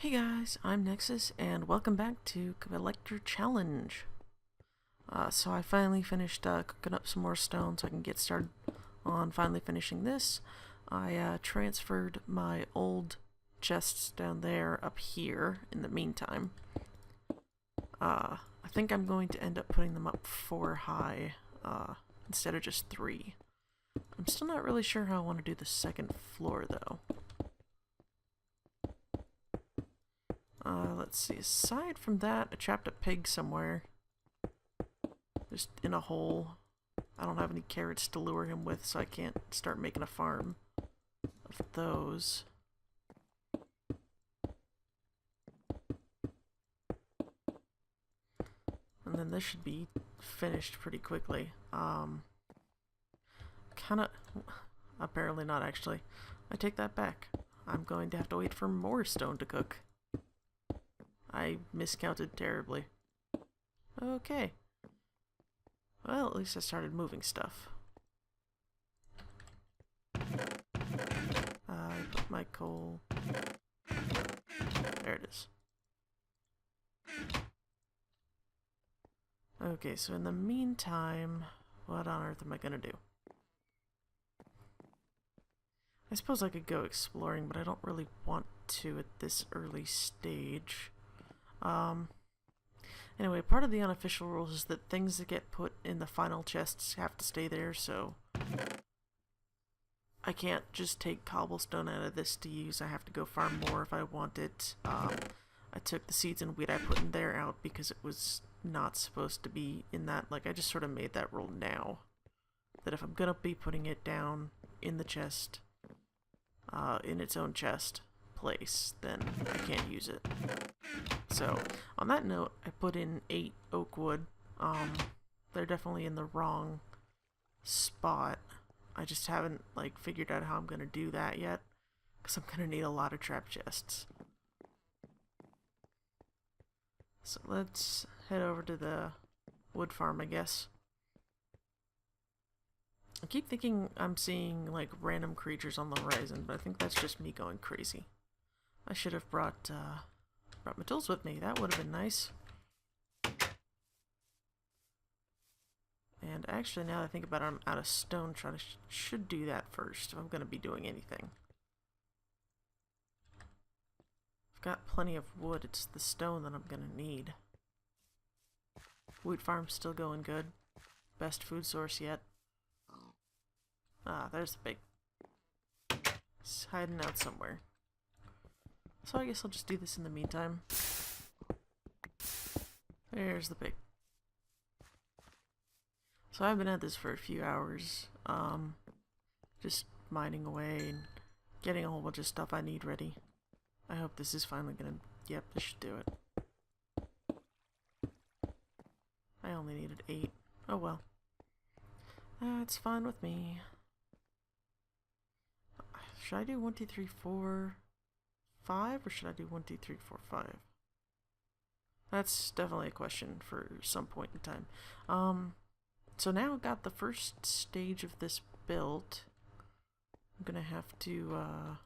Hey guys, I'm Nexus, and welcome back to Collector Challenge. So I finally finished cooking up some more stone so I can get started on finally finishing this. I transferred my old chests down there up here in the meantime. I think I'm going to end up putting them up 4 high instead of just 3. I'm still not really sure how I want to do the second floor though. Let's see, aside from that, I trapped a pig somewhere. Just in a hole. I don't have any carrots to lure him with, so I can't start making a farm of those. And then this should be finished pretty quickly. Kinda... Apparently not, actually. I take that back. I'm going to have to wait for more stone to cook. I miscounted terribly. Okay. Well, at least I started moving stuff. I put my coal... There it is. Okay, so in the meantime, what on earth am I gonna do? I suppose I could go exploring, but I don't really want to at this early stage. Anyway, part of the unofficial rules is that things that get put in the final chests have to stay there, so I can't just take cobblestone out of this to use. I have to go farm more if I want it. I took the seeds and wheat I put in there out because it was not supposed to be in that. Like, I just sort of made that rule now. That if I'm gonna be putting it down in the chest, in its own chest place, then I can't use it. So, on that note, I put in 8 oak wood. They're definitely in the wrong spot. I just haven't, like, figured out how I'm gonna do that yet, because I'm gonna need a lot of trap chests. So let's head over to the wood farm, I guess. I keep thinking I'm seeing, like, random creatures on the horizon, but I think that's just me going crazy. I should have brought my tools with me. That would have been nice. And actually, now that I think about it, I'm out of stone. Should do that first if I'm going to be doing anything. I've got plenty of wood. It's the stone that I'm going to need. Wheat farm's still going good. Best food source yet. Ah, there's the pig. It's hiding out somewhere. So I guess I'll just do this in the meantime. There's the pig. So I've been at this for a few hours, just mining away and getting a whole bunch of stuff I need ready. I hope this is finally gonna... Yep, this should do it. I only needed 8. Oh well. It's fine with me. Should I do 1, 2, 3, 4, 5, or should I do 1, 2, 3, 4, 5? That's definitely a question for some point in time. So now I've got the first stage of this built. I'm gonna have to,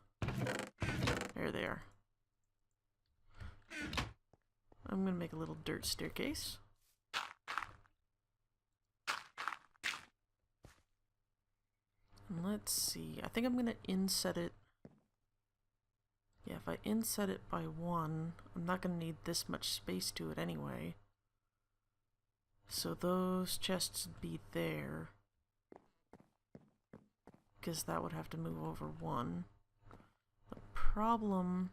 there they are. I'm gonna make a little dirt staircase. And let's see, I think I'm gonna inset it. Yeah, if I inset it by 1, I'm not gonna need this much space to it anyway. So those chests would be there, because that would have to move over 1. The problem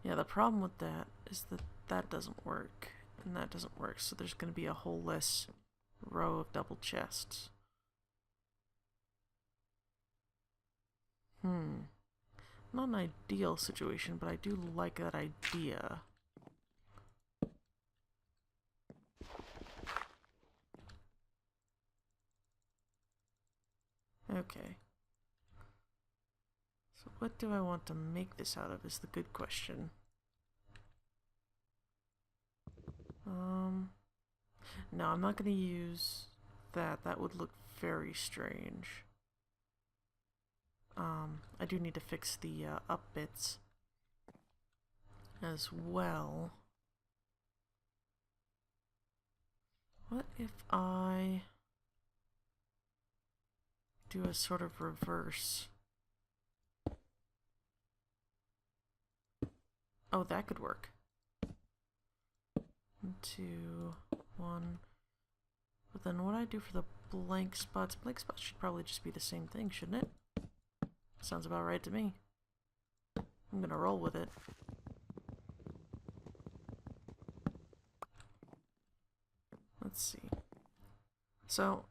with that is that that doesn't work, and that doesn't work, so there's going to be a whole less row of double chests. Not an ideal situation, but I do like that idea. Okay. So what do I want to make this out of is the good question. No, I'm not going to use that. That would look very strange. I do need to fix the up bits. as well. What if I do a sort of reverse? Oh, that could work. 2, 1. But then what I do for the blank spots should probably just be the same thing, shouldn't it? Sounds about right to me. I'm gonna roll with it. Let's see. So,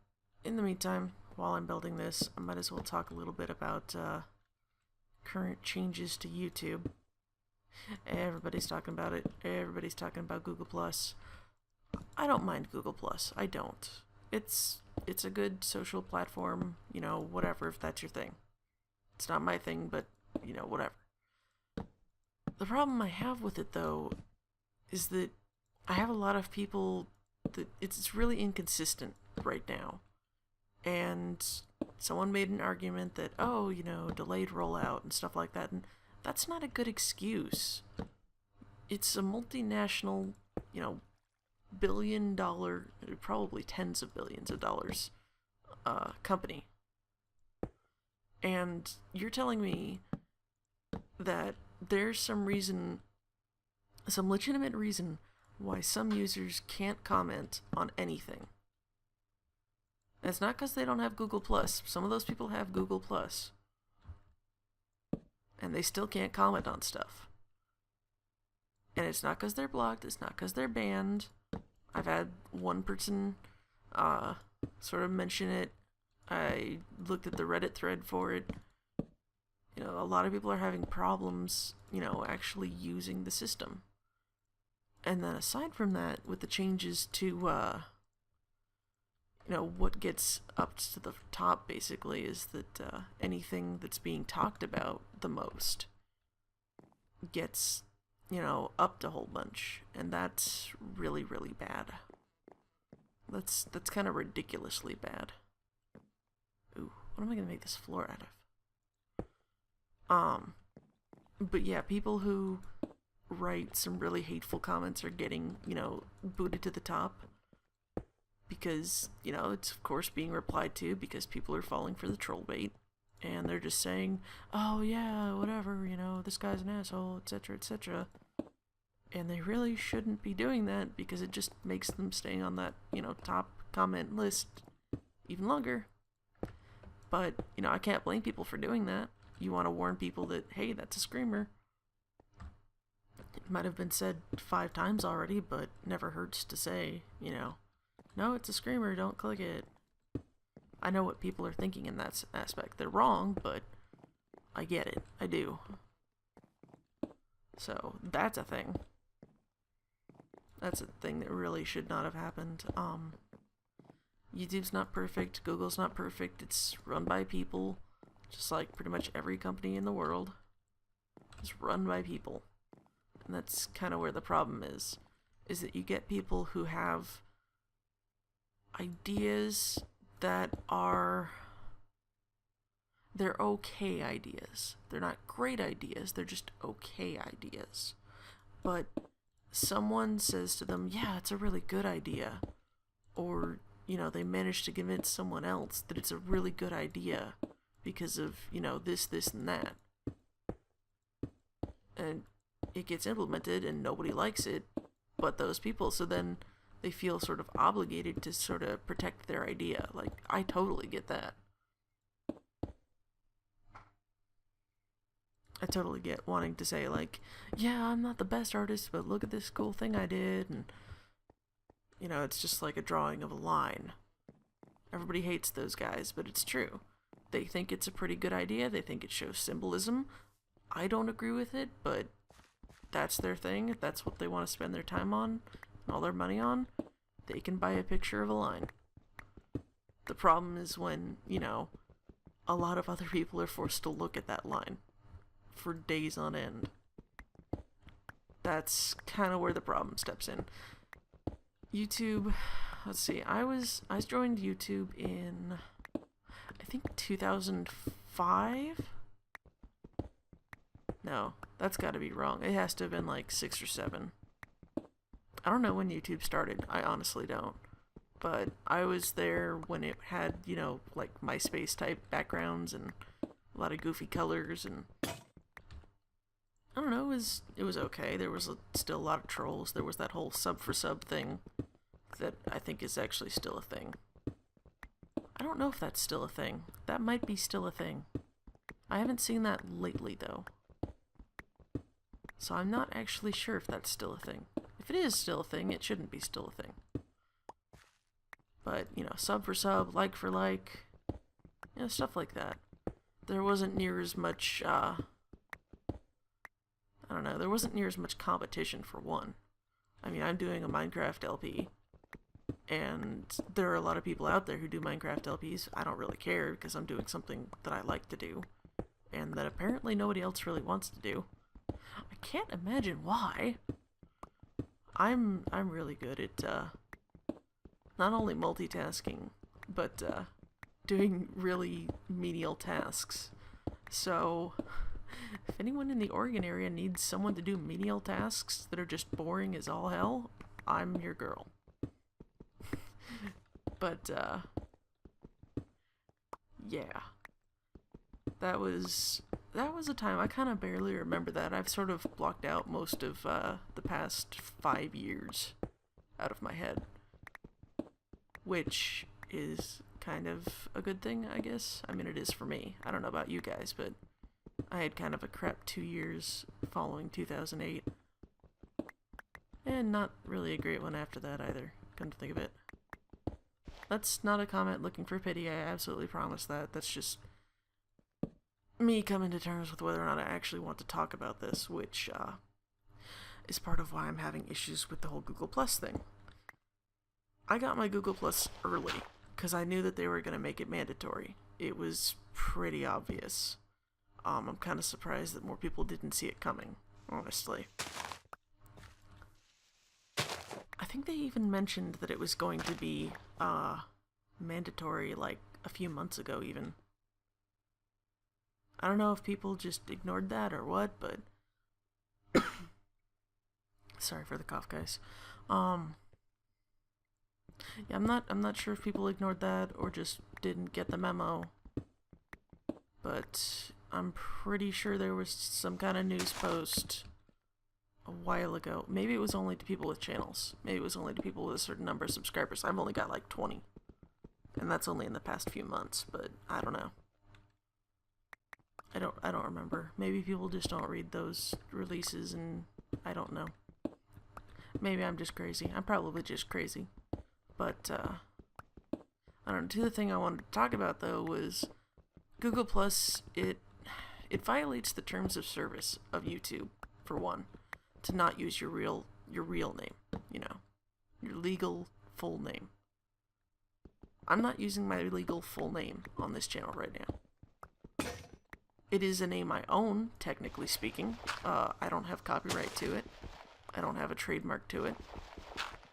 in the meantime, while I'm building this, I might as well talk a little bit about current changes to YouTube. Everybody's talking about it. Everybody's talking about Google+. I don't mind Google+. I don't. It's a good social platform, you know, whatever, if that's your thing. It's not my thing, but, you know, whatever. The problem I have with it, though, is that I have a lot of people that it's really inconsistent right now. And someone made an argument that, oh, you know, delayed rollout and stuff like that, and that's not a good excuse. It's a multinational, you know, billion-dollar, probably tens of billions of dollars, company. And you're telling me that there's some reason, some legitimate reason, why some users can't comment on anything. And it's not because they don't have Google+. Some of those people have Google+. And they still can't comment on stuff. And it's not because they're blocked, it's not because they're banned. I've had one person sort of mention it. I looked at the Reddit thread for it. You know, a lot of people are having problems, you know, actually using the system. And then aside from that, with the changes to, you know, what gets up to the top, basically, is that anything that's being talked about the most gets, you know, upped a whole bunch. And that's really, really bad. That's kind of ridiculously bad. Ooh, what am I going to make this floor out of? But yeah, people who write some really hateful comments are getting, you know, booted to the top. Because, you know, it's of course being replied to because people are falling for the troll bait. And they're just saying, oh yeah, whatever, you know, this guy's an asshole, etc., etc. And they really shouldn't be doing that because it just makes them stay on that, you know, top comment list even longer. But, you know, I can't blame people for doing that. You want to warn people that, hey, that's a screamer. It might have been said 5 times already, but never hurts to say, you know, no, it's a screamer, don't click it. I know what people are thinking in that aspect. They're wrong, but I get it. I do. So, that's a thing. That's a thing that really should not have happened. YouTube's not perfect. Google's not perfect. It's run by people. Just like pretty much every company in the world. It's run by people. And that's kind of where the problem is that you get people who have ideas that are, they're okay ideas. They're not great ideas, they're just okay ideas. But someone says to them, yeah, it's a really good idea. Or, you know, they manage to convince someone else that it's a really good idea because of, you know, this, and that. And it gets implemented and nobody likes it but those people. So then they feel sort of obligated to sort of protect their idea. Like, I totally get that. I totally get wanting to say, like, yeah, I'm not the best artist, but look at this cool thing I did. And, you know, it's just like a drawing of a line. Everybody hates those guys, but it's true. They think it's a pretty good idea. They think it shows symbolism. I don't agree with it, but that's their thing. If that's what they want to spend their time on and all their money on, they can buy a picture of a line. The problem is when, you know, a lot of other people are forced to look at that line for days on end. That's kind of where the problem steps in. YouTube, let's see, I joined YouTube in, I think 2005? No, That's gotta be wrong. It has to have been like 6 or 7. I don't know when YouTube started. I honestly don't. But I was there when it had, you know, like MySpace type backgrounds and a lot of goofy colors, and I don't know, it was okay. There was still a lot of trolls. There was that whole sub for sub thing that I think is actually still a thing. I don't know if that's still a thing. That might be still a thing. I haven't seen that lately though. So I'm not actually sure if that's still a thing. If it is still a thing, it shouldn't be still a thing. But, you know, sub for sub, like for like, you know, stuff like that. There wasn't near as much, I don't know, there wasn't near as much competition for one. I mean, I'm doing a Minecraft LP, and there are a lot of people out there who do Minecraft LPs. I don't really care, because I'm doing something that I like to do, and that apparently nobody else really wants to do. I can't imagine why. I'm really good at, not only multitasking, but, doing really menial tasks. So, if anyone in the Oregon area needs someone to do menial tasks that are just boring as all hell, I'm your girl. But, yeah. That was a time. I kind of barely remember that. I've sort of blocked out most of, the past 5 years out of my head. Which is kind of a good thing, I guess. I mean, it is for me. I don't know about you guys, but I had kind of a crap 2 years following 2008. And not really a great one after that either, come to think of it. That's not a comment looking for pity, I absolutely promise that. That's just me coming to terms with whether or not I actually want to talk about this, which is part of why I'm having issues with the whole Google Plus thing. I got my Google Plus early, because I knew that they were going to make it mandatory. It was pretty obvious. I'm kind of surprised that more people didn't see it coming, honestly. I think they even mentioned that it was going to be, mandatory, like, a few months ago, even. I don't know if people just ignored that or what, but... Sorry for the cough, guys. Yeah, I'm not sure if people ignored that or just didn't get the memo. But I'm pretty sure there was some kind of news post a while ago. Maybe it was only to people with channels. Maybe it was only to people with a certain number of subscribers. I've only got like 20. And that's only in the past few months, but I don't know. I don't remember. Maybe people just don't read those releases and I don't know. Maybe I'm just crazy. I'm probably just crazy. But, I don't know, the other thing I wanted to talk about, though, was Google Plus, it violates the terms of service of YouTube, for one, to not use your real name, you know, your legal full name. I'm not using my legal full name on this channel right now. It is a name I own, technically speaking. I don't have copyright to it. I don't have a trademark to it.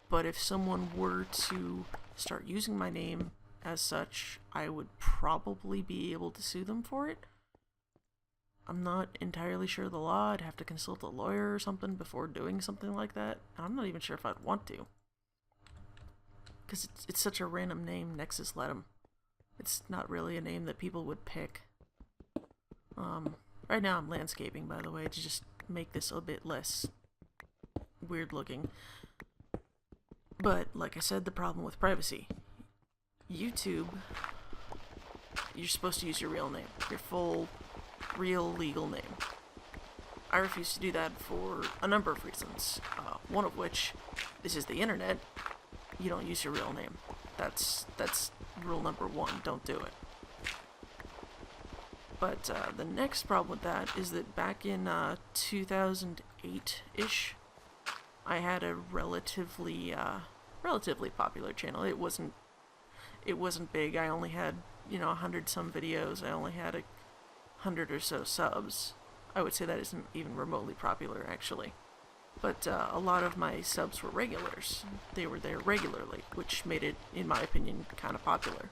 But if someone were to start using my name as such, I would probably be able to sue them for it. I'm not entirely sure of the law. I'd have to consult a lawyer or something before doing something like that. And I'm not even sure if I'd want to. Because it's such a random name, Nexus Letum. It's not really a name that people would pick. Right now I'm landscaping, by the way, to just make this a bit less weird looking. But, like I said, the problem with privacy. YouTube, you're supposed to use your real name. Your full, real, legal name. I refuse to do that for a number of reasons. One of which, this is the internet, you don't use your real name. That's rule number 1, don't do it. But, the next problem with that is that back in, 2008-ish, I had a relatively popular channel. It wasn't big. I only had, 100 some videos. I only had 100 or so subs. I would say that isn't even remotely popular, actually. But a lot of my subs were regulars. They were there regularly, which made it, in my opinion, kind of popular.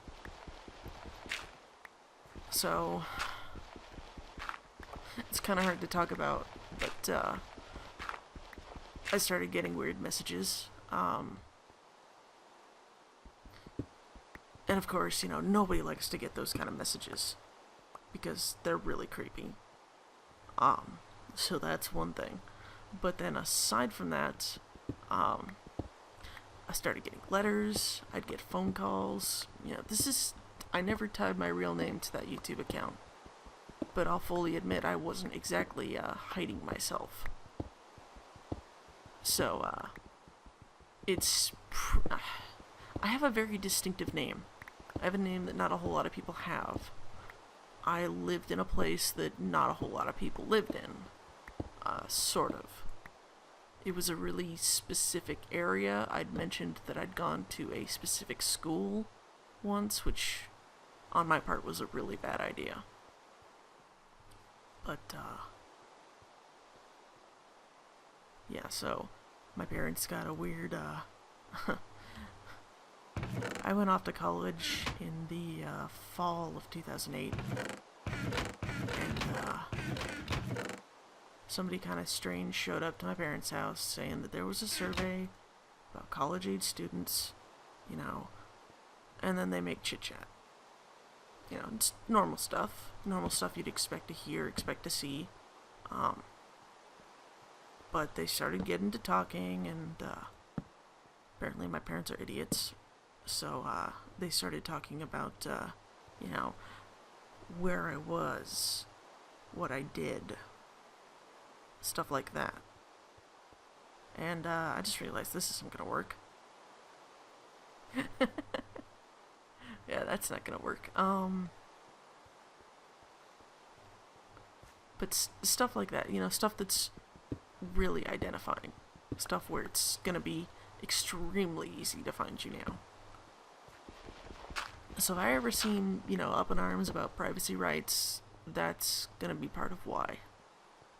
So, it's kind of hard to talk about but I started getting weird messages. And of course, you know, nobody likes to get those kind of messages because they're really creepy. So that's one thing. But then aside from that, I started getting letters, I'd get phone calls. You know, I never tied my real name to that YouTube account. But I'll fully admit I wasn't exactly hiding myself. So, I have a very distinctive name. I have a name that not a whole lot of people have. I lived in a place that not a whole lot of people lived in. Sort of. It was a really specific area. I'd mentioned that I'd gone to a specific school once, which on my part was a really bad idea. But, yeah, so my parents got a weird, I went off to college in the fall of 2008, and somebody kind of strange showed up to my parents' house saying that there was a survey about college-age students, you know, and then they make chit-chat. You know, it's normal stuff you'd expect to hear, expect to see. But they started getting to talking, and apparently my parents are idiots. So they started talking about, you know, where I was, what I did, stuff like that. And I just realized this isn't gonna work. Yeah, that's not gonna work. But stuff like that, you know, stuff that's really identifying. Stuff where it's gonna be extremely easy to find you now. So if I ever seem, you know, up in arms about privacy rights, that's gonna be part of why.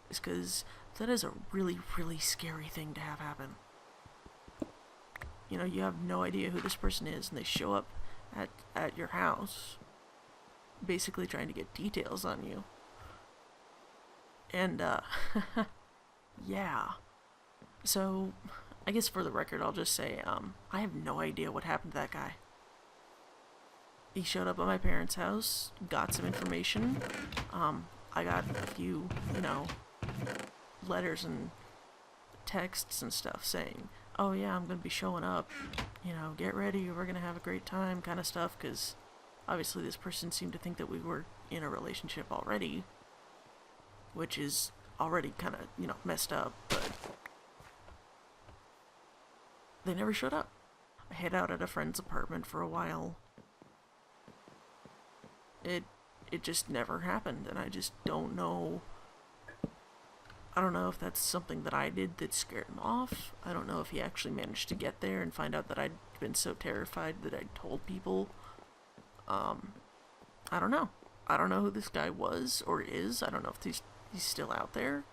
It's because that is a really, really scary thing to have happen. You know, you have no idea who this person is, and they show up at your house, basically trying to get details on you. And, yeah. So, I guess for the record, I'll just say, I have no idea what happened to that guy. He showed up at my parents' house, got some information. I got a few, you know, letters and texts and stuff saying, oh yeah, I'm gonna be showing up, you know, get ready, we're gonna have a great time, kind of stuff, because obviously this person seemed to think that we were in a relationship already, which is already kind of, you know, messed up, but they never showed up. I hid out at a friend's apartment for a while. It just never happened, and I just don't know. I don't know if that's something that I did that scared him off. I don't know if he actually managed to get there and find out that I'd been so terrified that I'd told people. I don't know. I don't know who this guy was or is. I don't know if he's still out there.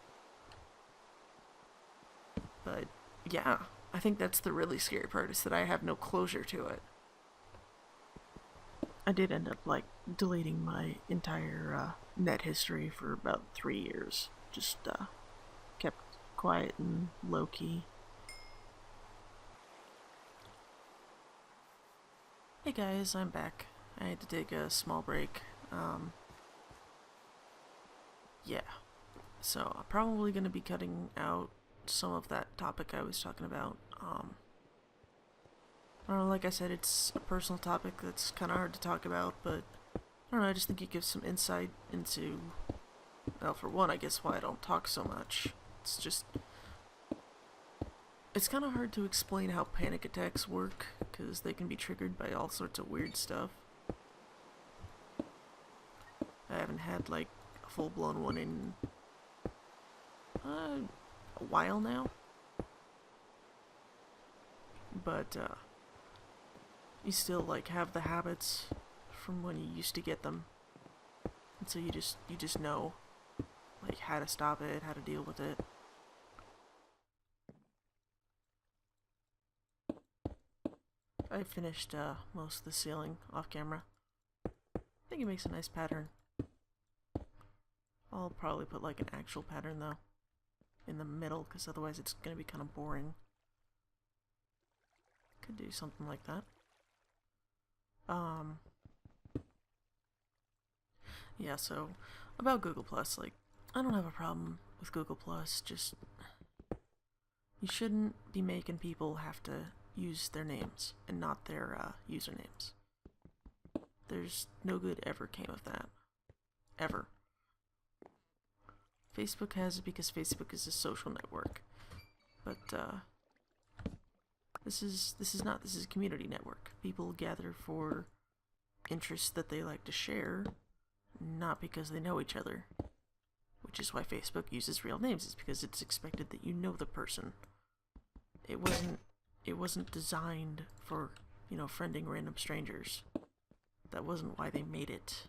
But yeah, I think that's the really scary part, is that I have no closure to it. I did end up, like, deleting my entire net history for about 3 years. Just kept quiet and low-key. Hey guys, I'm back. I had to take a small break. Yeah. So I'm probably going to be cutting out some of that topic I was talking about. I don't know, like I said, it's a personal topic that's kind of hard to talk about, but I don't know, I just think it gives some insight into, well, for one, I guess why I don't talk so much. It's just, it's kind of hard to explain how panic attacks work, because they can be triggered by all sorts of weird stuff. I haven't had, like, a full-blown one in a while now. But, you still, like, have the habits from when you used to get them. And so you just know, like, how to stop it, how to deal with it. I finished, most of the ceiling off camera. I think it makes a nice pattern. I'll probably put, like, an actual pattern, though. in the middle, because otherwise it's going to be kind of boring. Could do something like that. Yeah, so about Google Plus, like, I don't have a problem with Google Plus, just you shouldn't be making people have to use their names and not their usernames. There's no good ever came of that. Ever. Facebook has it because Facebook is a social network. But this is a community network. People gather for interests that they like to share, not because they know each other. Which is why Facebook uses real names. It's because it's expected that you know the person. It wasn't designed for, friending random strangers. That wasn't why they made it.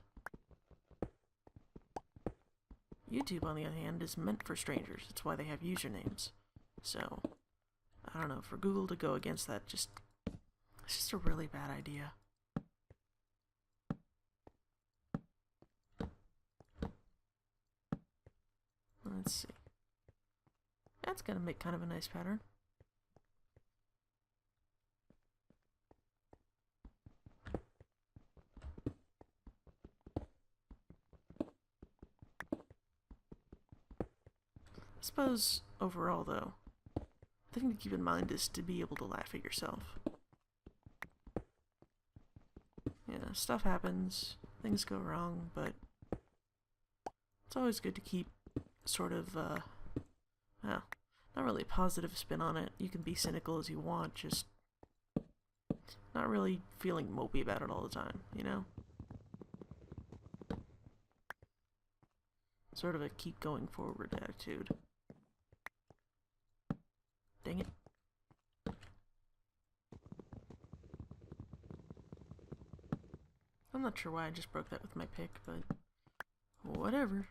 YouTube, on the other hand, is meant for strangers. It's why they have usernames. So, I don't know, for Google to go against that, it's just a really bad idea. Let's see. That's gonna make kind of a nice pattern. I suppose, overall, though, the thing to keep in mind is to be able to laugh at yourself. Yeah, stuff happens, things go wrong, but it's always good to keep sort of, not really a positive spin on it. You can be cynical as you want, just not really feeling mopey about it all the time, Sort of a keep going forward attitude. Dang it. I'm not sure why I just broke that with my pick, but whatever.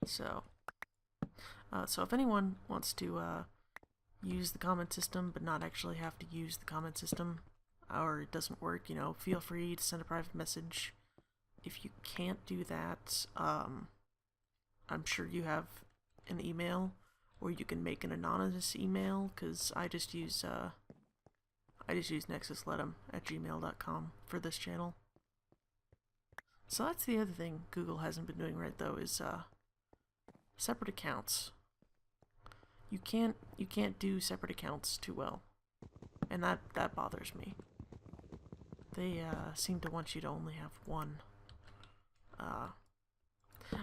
So if anyone wants to use the comment system but not actually have to use the comment system, or it doesn't work, feel free to send a private message. If you can't do that, I'm sure you have an email, or you can make an anonymous email, because I just use nexusletum@gmail.com for this channel. So that's the other thing Google hasn't been doing right, though, is separate accounts. You can't do separate accounts too well, and that bothers me. They seem to want you to only have one.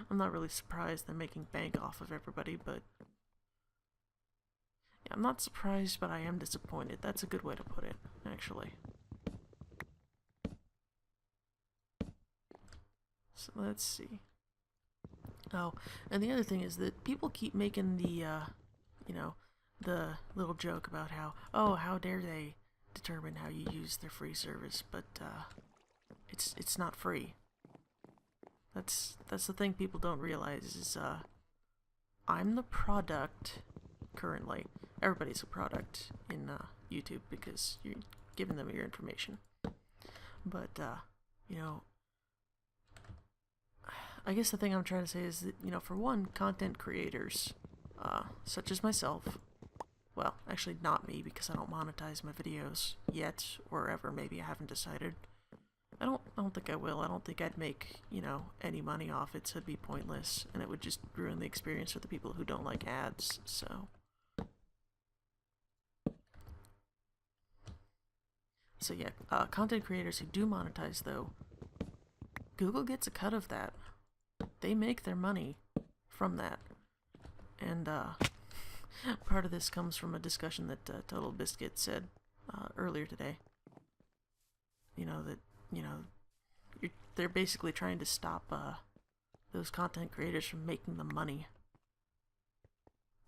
I'm not really surprised they're making bank off of everybody, but yeah, I'm not surprised, but I am disappointed. That's a good way to put it, actually. So let's see. Oh, and the other thing is that people keep making the, the little joke about how dare they determine how you use their free service, but it's not free. That's the thing people don't realize is I'm the product currently. Everybody's a product in YouTube because you're giving them your information. But I guess the thing I'm trying to say is that for one, content creators such as myself. Well, actually not me, because I don't monetize my videos yet, or ever. Maybe I haven't decided. I don't think I will. I don't think I'd make, any money off it, so it'd be pointless, and it would just ruin the experience for the people who don't like ads, so. So yeah, content creators who do monetize, though, Google gets a cut of that. They make their money from that. And, part of this comes from a discussion that Total Biscuit said earlier today. They're basically trying to stop those content creators from making the money.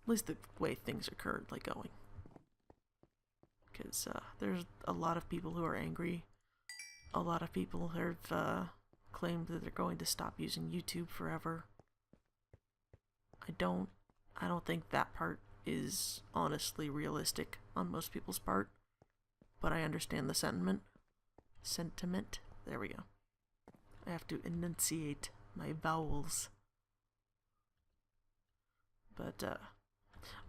At least the way things are currently going. Because there's a lot of people who are angry. A lot of people have claimed that they're going to stop using YouTube forever. I don't think that part is honestly realistic on most people's part, but I understand the sentiment. There we go. I have to enunciate my vowels. But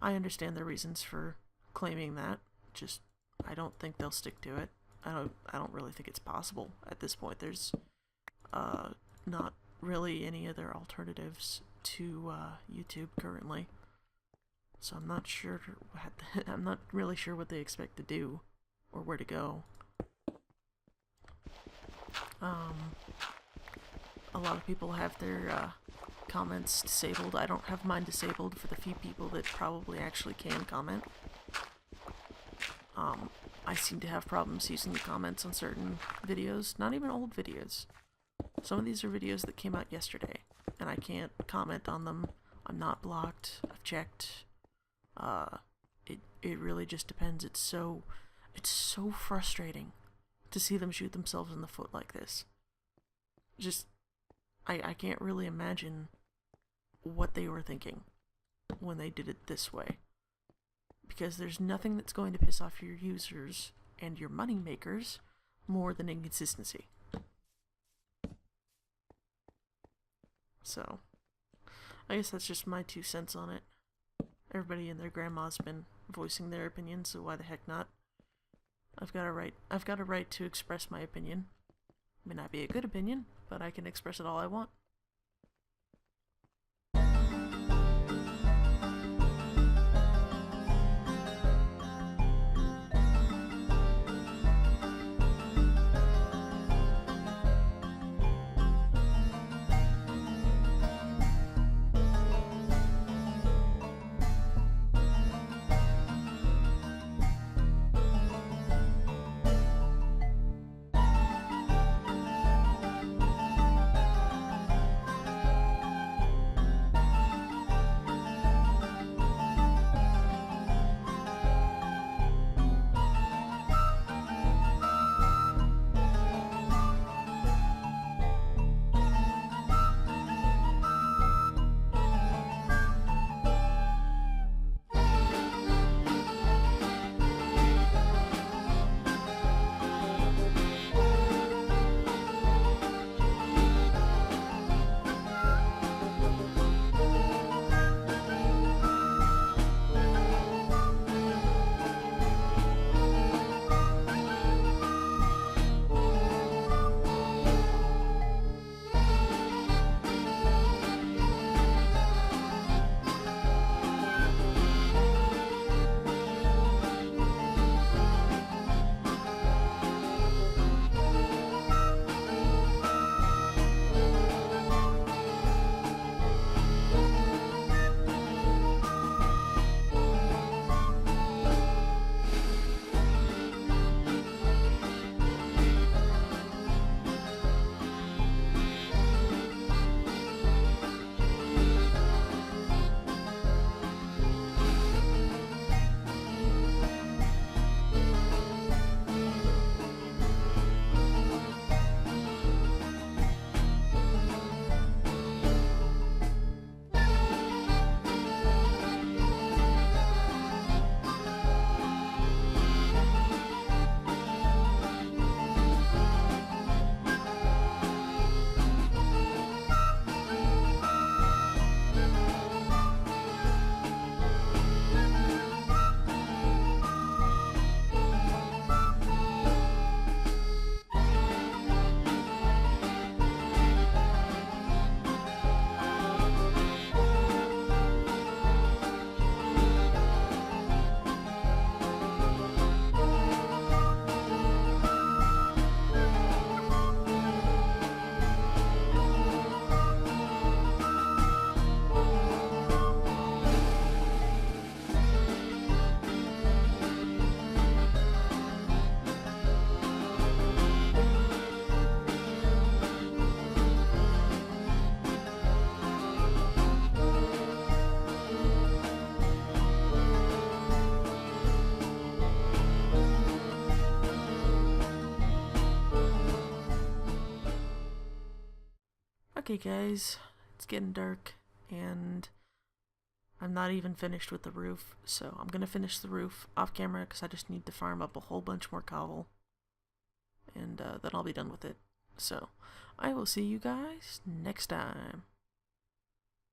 I understand their reasons for claiming that. Just I don't think they'll stick to it. I don't really think it's possible at this point. There's not really any other alternatives to YouTube currently. So I'm not sure I'm not really sure what they expect to do or where to go. A lot of people have their comments disabled. I don't have mine disabled for the few people that probably actually can comment. I seem to have problems using the comments on certain videos, not even old videos. Some of these are videos that came out yesterday, and I can't comment on them. I'm not blocked. I've checked. It really just depends. It's so frustrating to see them shoot themselves in the foot like this. Just, I can't really imagine what they were thinking when they did it this way. Because there's nothing that's going to piss off your users and your money makers more than inconsistency. So, I guess that's just my 2 cents on it. Everybody and their grandma's been voicing their opinion, so why the heck not? I've got a right to express my opinion. May not be a good opinion, but I can express it all I want. Okay guys, it's getting dark, and I'm not even finished with the roof, so I'm gonna finish the roof off camera because I just need to farm up a whole bunch more cobble, and then I'll be done with it. So, I will see you guys next time.